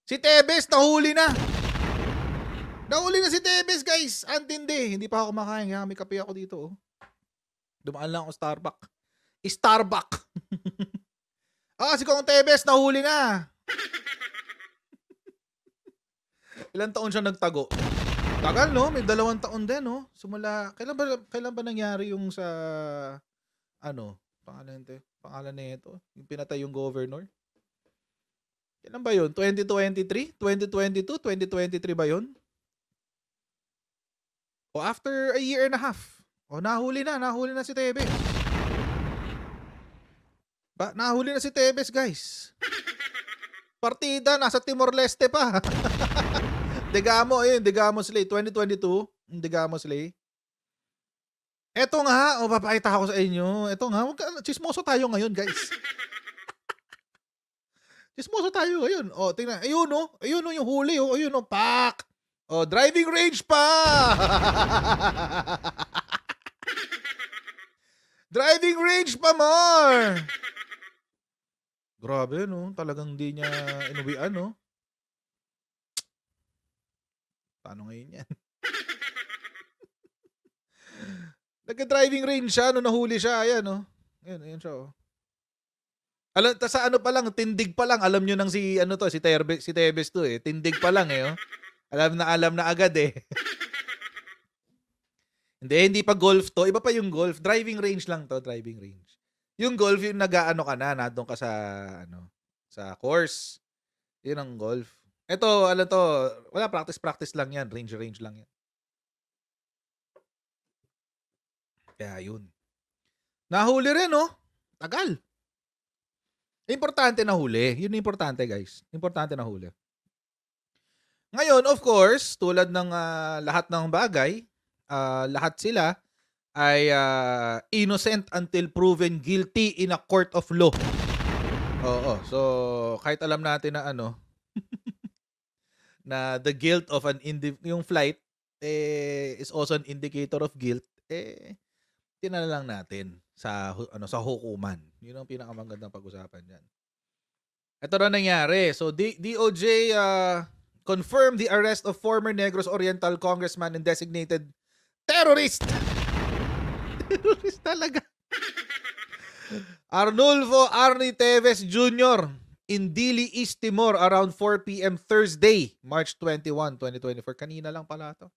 Si Tevez, nahuli na. Nahuli na si Tevez, guys. Antindi. Hindi pa ako kumakain. Kaya may kape ako dito. Oh. Dumaan lang ako Starbucks. Si Kong Tevez, nahuli na. Ilang taon siya nagtago? Tagal, no? May 2 taon din, no? Sumula, kailan ba nangyari yung sa, pangalan nito, yung pinatay yung governor? Kailan ba yun? 2023? 2022? 2023 ba yun? O after a year and a half. O nahuli na si Tevez. Nahuli na si Tevez, guys. Partida, nasa Timor-Leste pa. Degamo Slay, 2022. Degamo Slay. Eto nga, papakita ko sa inyo. Eto nga, chismoso tayo ngayon, guys. Chismoso tayo ngayon. Tingnan. Ayun, yung huli, ayun, pak. Driving range pa. Driving range pa more. Grabe, no? Talagang di niya inuwian, no? Paano ngayon yan? Nagka-driving range siya, nahuli siya. Ayan, no? Ayan siya, sa pa lang, tindig pa lang. Alam nyo nang si Tevez to, eh. Tindig pa lang, eh, oh. Alam na agad, eh. Hindi pa golf to. Iba pa yung golf. Driving range lang to, driving range. Yung golf, yung nag-aano ka na, nandun ka sa, sa course. Yun ang golf. Ito, wala, practice lang yan. Range lang yan. Kaya yun. Nahuli rin, no? Tagal. Importante na huli. Yun importante, guys. Importante na huli. Ngayon, of course, tulad ng lahat ng bagay, lahat sila ay innocent until proven guilty in a court of law. Oo. So, kahit alam natin na na the guilt of yung flight is also an indicator of guilt, tinala lang natin sa hukuman. Yun ang pinakamagandang pag-usapan diyan. Ito na nangyari. So, DOJ confirmed the arrest of former Negros Oriental congressman and designated terrorist. Terrorist talaga. Arnulfo Arnie Tevez Jr. in Dili, East Timor around 4 p.m. Thursday, March 21, 2024. Kanina lang pala to.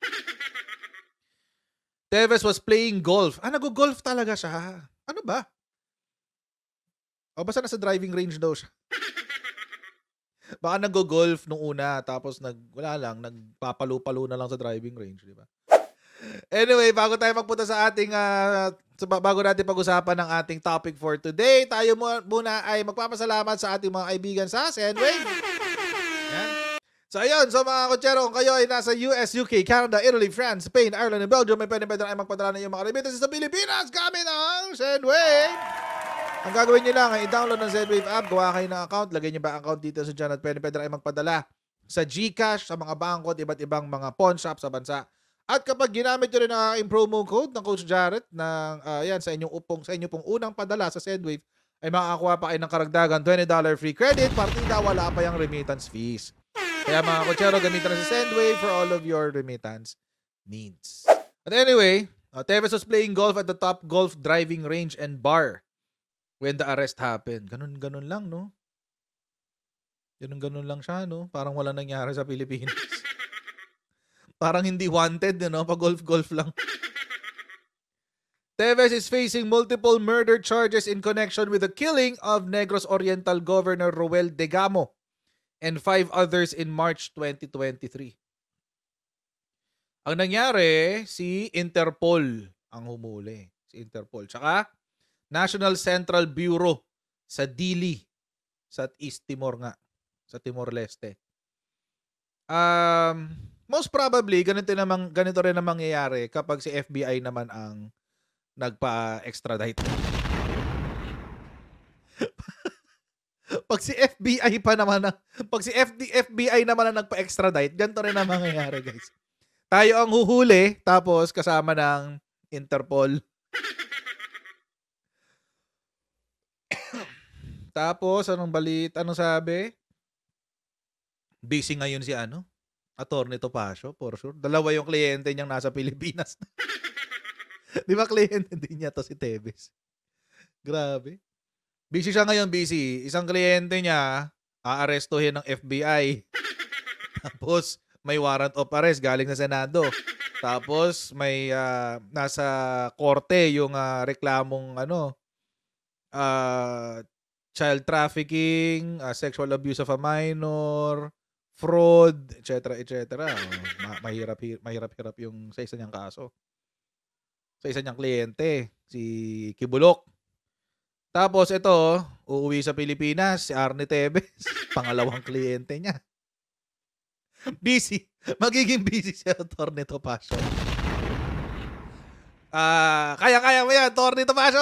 Tevez was playing golf. Nag-golf talaga siya. Ano ba? Basta nasa driving range daw siya. Baka nag-golf nung una, tapos nagpapalo-palo na lang sa driving range, di ba? Anyway, bago tayo magpunta sa ating bago natin pag-usapan ng ating topic for today, tayo muna ay magpapasalamat sa ating mga kaibigan sa Sendwave. Yan. So ayun, mga kutsero, kung kayo ay nasa US, UK, Canada, Italy, France, Spain, Ireland, and Belgium, may pwede ay magpadala na yung mga remittances sa Pilipinas gamit ang Sendwave. Ang gagawin nyo lang ay i-download ng Sendwave app, gawa kayo ng account, lagay nyo ba account dito sa dyan at pwede ay magpadala sa GCash, sa mga bangko at iba't ibang mga pawn shop sa bansa. At kapag ginamit nyo rin ang promo code ng Coach Jarrett sa inyo pong unang padala sa Sendwave, ay makakakuha pa kayo ng karagdagan $20 free credit, partida, wala pa yung remittance fees. Kaya mga kutsero, gamitan na sa Sendwave for all of your remittance needs. But anyway, Tevez was playing golf at the Top Golf driving range and bar when the arrest happened. Ganun lang, no? Ganun lang siya, no? Parang wala nangyari sa Pilipinas. Parang hindi wanted, pag-golf lang. Tevez is facing multiple murder charges in connection with the killing of Negros Oriental Governor Roel Degamo and 5 others in March 2023. Ang nangyari, si Interpol ang humuli. Si Interpol. Tsaka, National Central Bureau sa Dili, sa East Timor nga. Sa Timor-Leste. Most probably, ganito rin ang mangyayari kapag si FBI naman ang nagpa-extradite. Pag si FBI naman ang nagpa-extradite, ganito rin ang mangyayari, guys. Tayo ang huhuli, tapos kasama ng Interpol. Tapos, anong sabi? Busy ngayon si ano, Attorney Topacio, for sure. Dalawa yung kliyente niyang nasa Pilipinas. Di ba kliyente din niya to si Tevez? Grabe. Busy siya ngayon, busy. Isang kliyente niya, aarestuhin ng FBI. Tapos, may warrant of arrest galing sa Senado. Tapos, may nasa korte yung reklamong child trafficking, sexual abuse of a minor, fraud, etc. etc. Mahirap-hirap yung sa isa niyang kaso. Sa isa niyang kliyente, si Kibulok. Tapos ito, uuwi sa Pilipinas, si Arnie Tevez, pangalawang kliyente niya. Busy. Magiging busy si Attorney Topacio. Kaya-kaya mo yan, Attorney Topacio.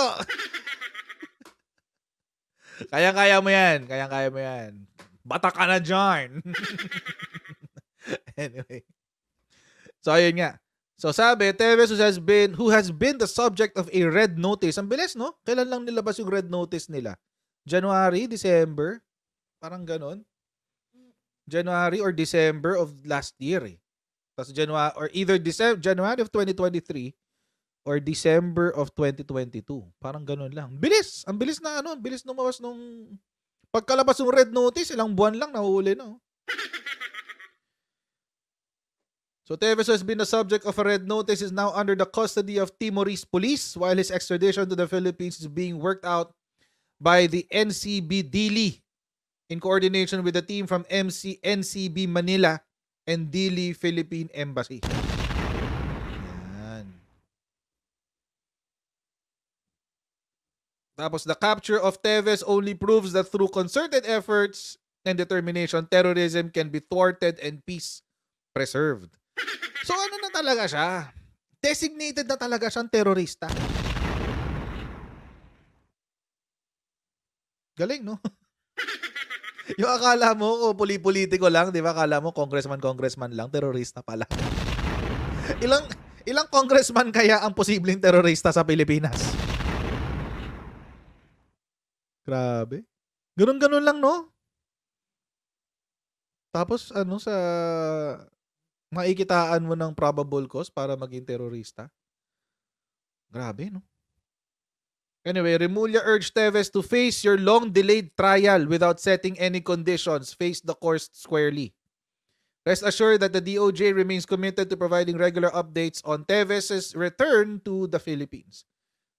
Kaya-kaya mo yan. Kaya-kaya mo yan. Bata ka na dyan. Anyway. So, ayun nga. So, sabi, Tevez who has been the subject of a red notice. Ang bilis, no? Kailan lang nilabas yung red notice nila? January, December? Parang ganon. January or December of last year eh. Tapos January, or either January of 2023 or December of 2022. Parang ganun lang. Bilis! Ang bilis na ang bilis lumawas nung pagkalabas ng red notice, ilang buwan lang nahuli na. So Tevez has been the subject of a red notice, is now under the custody of Timorese police while his extradition to the Philippines is being worked out by the NCB Dili in coordination with the team from NCB Manila and Dili Philippine Embassy. Yan. Tapos, the capture of Tevez only proves that through concerted efforts and determination, terrorism can be thwarted and peace preserved. So, ano na talaga siya? Designated na talaga siyang terorista. Galing, no? Yung akala mo, politiko lang, di ba? Akala mo, congressman lang, terorista pala. Ilang congressman kaya ang posibleng terorista sa Pilipinas? Grabe. Ganun-ganun lang, no? Tapos, sa maikitaan mo ng probable cause para maging terorista? Grabe, no? Anyway, Remulla urged Tevez to face your long-delayed trial without setting any conditions. Face the course squarely. Rest assured that the DOJ remains committed to providing regular updates on Tevez's return to the Philippines.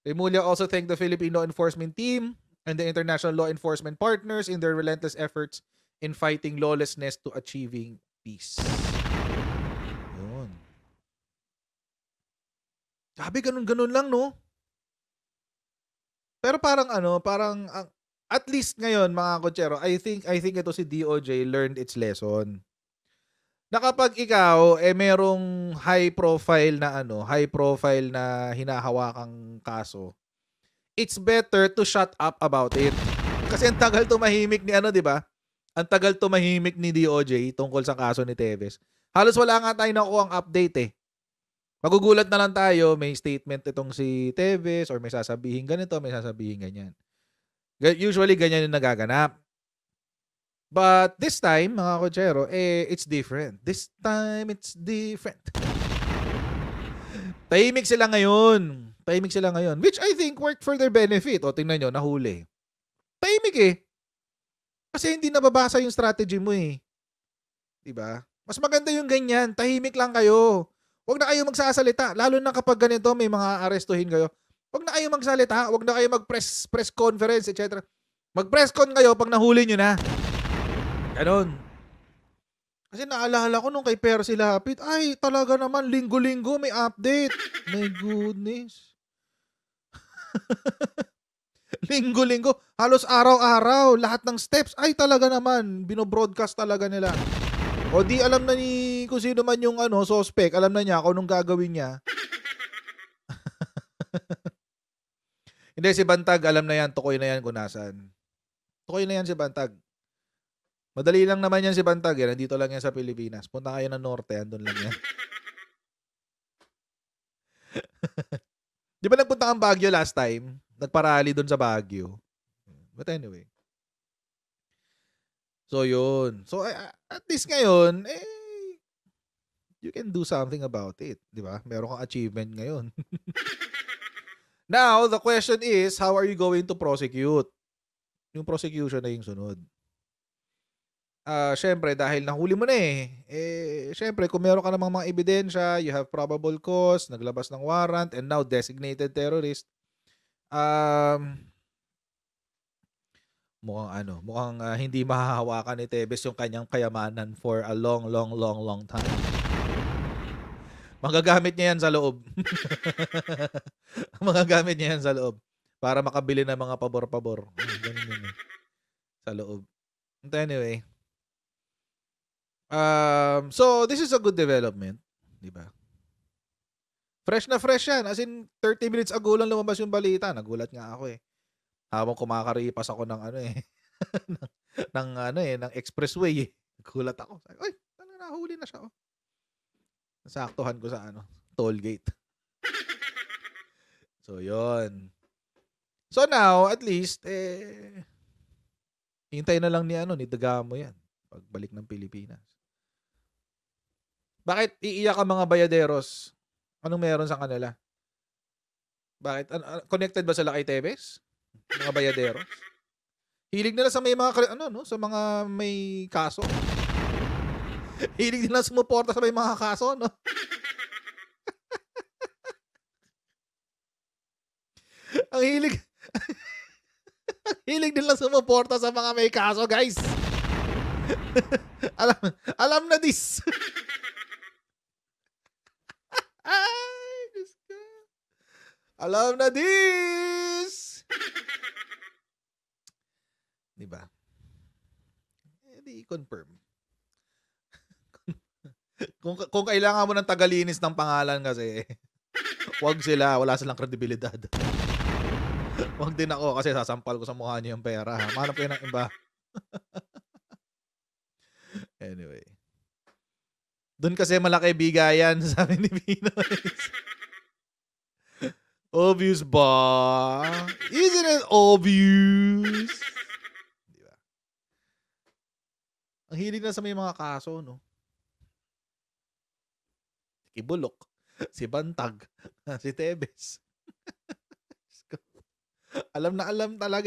Remulla also thanked the Philippine law enforcement team and the international law enforcement partners in their relentless efforts in fighting lawlessness to achieving peace. Yun. Sabi, ganun-ganun lang, no? Pero parang at least ngayon, mga kotsero, I think ito si DOJ learned its lesson. Na kapag ikaw merong high profile na hinahawakang kaso, it's better to shut up about it. Kasi ang tagal tumahimik ni di ba? Ang tagal tumahimik ni DOJ tungkol sa kaso ni Tevez. Halos wala nga tayo nakukuha ang update eh. Magugulat na lang tayo, may statement itong si Tevez or may sasabihin ganito, may sasabihin ganyan. Usually, ganyan yung nagaganap. But this time, mga kotsero, it's different. This time, it's different. Tahimik sila ngayon. Which I think worked for their benefit. O, tingnan nyo, nahuli. Tahimik eh. Kasi hindi nababasa yung strategy mo eh. Diba? Mas maganda yung ganyan. Tahimik lang kayo. Huwag na kayo magsasalita. Lalo na kapag ganito, may mga arestuhin kayo. Huwag na kayo magsalita. Huwag na kayo mag-press conference, etc. Mag-press con kayo pag nahuli nyo na. Ganon. Kasi naalala ko nung kay Percy Lapid, ay talaga naman, linggo-linggo may update. My goodness. Linggo-linggo. Halos araw-araw. Lahat ng steps. Ay talaga naman. Binobroadcast talaga nila. O di alam na ni kung sino man yung suspect, alam na niya kung anong gagawin niya. Hindi, si Bantag, alam na yan, tukoy na yan kung nasan. Tukoy na yan si Bantag. Madali lang naman yan si Bantag, nandito lang yan sa Pilipinas. Punta kayo ng norte, andun lang yan. Di ba nagpunta kang Baguio last time? Nagparali dun sa Baguio. But anyway. So, yun. So, at least ngayon, you can do something about it. Di ba? Meron kang achievement ngayon. Now, the question is, how are you going to prosecute? Yung prosecution na yung sunod. Syempre, dahil nahuli mo na syempre, kung meron ka namang mga ebidensya, you have probable cause, naglabas ng warrant, and now designated terrorist, mukhang hindi mahahawakan ni Tevez yung kanyang kayamanan for a long time. Magagamit niya yan sa loob. Magagamit niya yan sa loob para makabili ng mga pabor-pabor. Ganun yun sa loob. But anyway, so this is a good development, di ba? Fresh na fresh yan. As in, 30 minutes ago lang lumabas yung balita. Nagulat nga ako Habang kumakaripas ako ng ng expressway Nagulat ako. Ay, nahuli na siya Nasaktuhan ko sa toll gate. So, yon. So now, at least, hintay na lang ni Dagamo yan. Pagbalik ng Pilipinas. Bakit iiyak ang mga bayaderos? Anong meron sa kanila? Bakit? Connected ba sila kay Tevez? Mga bayaderos? Hilig nila sa may mga, sa mga may kaso. Hilig nila sumuporta sa may mga kaso, no? Ang hilig. Hilig nila sumuporta sa mga may kaso, guys. alam na this. Ay, Diyos ko. Alam na this. Diba? Di confirm. Kung kailangan mo ng tagalinis ng pangalan kasi, wag sila, wala silang kredibilidad. Wag din ako kasi sasampal ko sa mukha niyo yung pera. Manap kayo ng iba. Anyway. Doon kasi malaki bigayan, sabi ni Pinoy. Obvious ba? Isn't it obvious? Diba? Ang hilig na sa may mga kaso, no? Si Bulok, si Bantag, si Tevez. Alam na alam talaga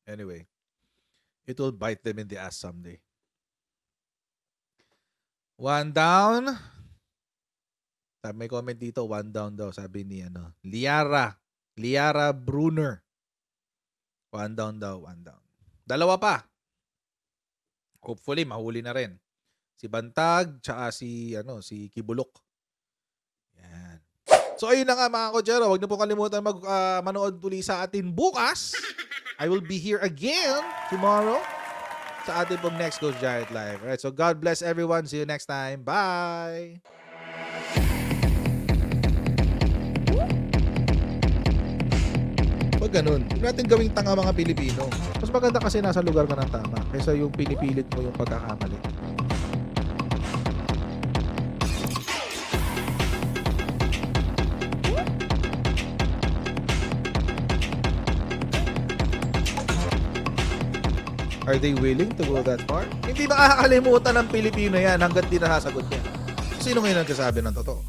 Anyway, it will bite them in the ass someday. One down. May comment dito, one down daw. Sabi ni Liara Brunner. One down daw, one down. Dalawa pa. Hopefully, mahuli na rin. Si Bantag, tsaka si Kibulok. Yan. So, ayun na nga mga kodyero. Huwag na po kalimutan manood uli sa atin bukas. I will be here again tomorrow sa ating pong next Ghost Giant Live. Alright, so God bless everyone. See you next time. Bye! Pag ganun, huwag natin gawing tanga mga Pilipino. Mas maganda kasi nasa lugar ka ng tama kaysa yung pinipilit mo yung pagkakamali. Are they willing to go that far? Hindi makakalimutan ng Pilipino yan hanggat di nasasagot niya. Sino ngayon nagsasabi ng totoo?